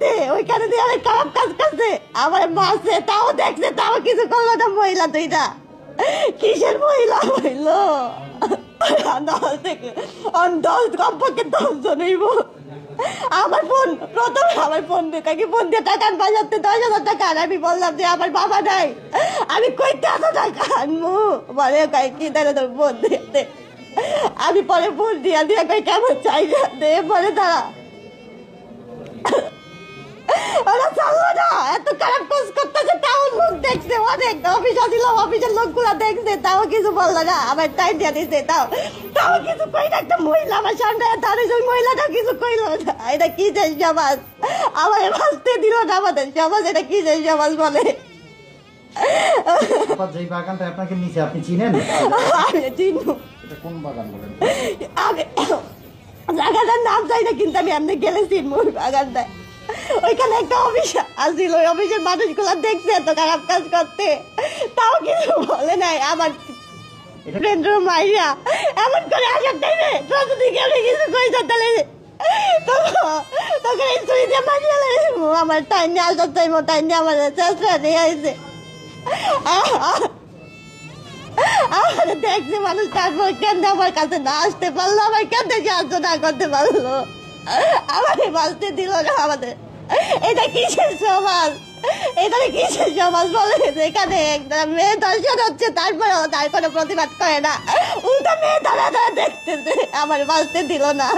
মধ্যে ওইখানে দিয়ে অনেক খারাপ কাজ করছে, আমার মারছে, তাও দেখছে, তাও কিছু করলো না। মহিলা দুইটা কিসের মহিলা হইলো? কমপক্ষে 10 জন হইব। আমার বোন প্রথমে আমার বোন কাকি বোন দিয়ে টাকা আনবা যাচ্ছে 10,000 টাকা। আর আমি বললাম যে আমার বাবা নাই, আমি কইতে এত টাকা আনবো? বলে কাকি তাহলে তোর বোন দিয়ে। আমি পরে বোন দিয়া দিয়া কই কেমন চাই দে, বলে তারা ওরা চাললো না। এত খারাপ কাজ করতেছে, তাও লোক দেখছে, অনেক অফিস আসছিল, অফিসের লোকগুলা দেখছে, তাও কিছু বললো না। আমার টাইম দিয়ে দিচ্ছে, তাও তাও কিছু কই না। একটা মহিলা আমার সামনে দাঁড়িয়ে, ওই মহিলাটা কিছু কইলো না। এটা কি যে সমাজ, আমার বাঁচতে দিল না আমাদের সমাজ, এটা কি যে সমাজ বলে। যে বাগানটা আপনাকে নিচে আপনি চিনেন? আমি চিনবো। এটা কোন বাগান বলেন? আমি জায়গাটার নাম চাই না, কিন্তু আমি এমনি গেলে চিনবো বাগানটায়। ওইখানে একটা অফিস আসছিল, ওই অফিসের মানুষগুলো দেখছে এত খারাপ কাজ করতে, তাও কিছু বলে নাই। আমার ফ্রেন্ড মাইয়া এমন করে আসার টাইমে যদি কেউ কিছু কইছে তাহলে তখন এই চুরি দিয়ে মারিয়ে আমার টাইম নিয়ে আসার টাইম, টাইম নিয়ে আমার চেষ্টা নিয়ে আসছে। আমার দেখছে মানুষ, তারপর কেন আমার কাছে না আসতে পারলো, আমার কেন সাহায্য না করতে পারলো, আমাকে বাঁচতে দিল না। আমাদের এটা কিসের সমাজ, এটা কিসের সমাজ বলে? এখানে একটা মেয়ে দর্শন হচ্ছে, তারপরে তার কোনো প্রতিবাদ করে না, উল্টা মেয়ে দাঁড়া দাঁড়া দেখতেছে, আমার বাঁচতে দিল না।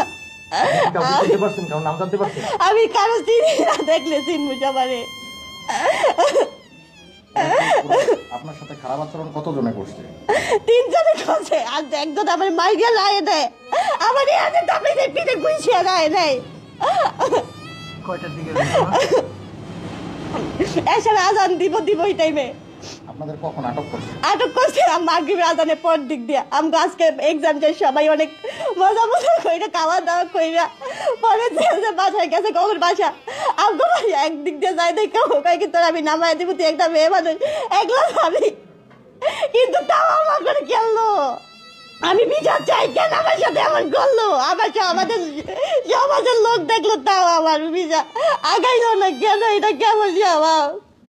আমি কারো চিনি না, দেখলে চিনবো সবারে। আপনার সাথে খারাপ আচরণ কতজনে করছে? 3 জনে করছে, আর একজন আমার মাইকে লাই দেয়, আমার এখানে তাপে পিঠে গুছিয়ে দেয় নাই। কয়টার দিকে এসে আজান দিব ওই টাইমে আপনাদের কখন আটক করছে? আটক করছে মাগরিবের আজানের পর দিক দিয়ে। আমরা আজকে এক্সাম যে সবাই অনেক মজা মজা কইরা, খাওয়া দাওয়া কইরা পরে যে বাসায় গেছে, কখন বাসা আমগো বাসা একদিক দিয়ে যাই দেখো কয় কি তোর আমি নামাই দিব, তুই একটা মেয়ে মানুষ একলা যাবি, কিন্তু তাও আমার করে গেলো। আমি বিচার চাই, কেন আমার সাথে এমন করলো? আমার আমাদের সমাজের লোক দেখলো, তাও আমার বিচার আগাইলো না কেন? এটা কেমন স্বভাব?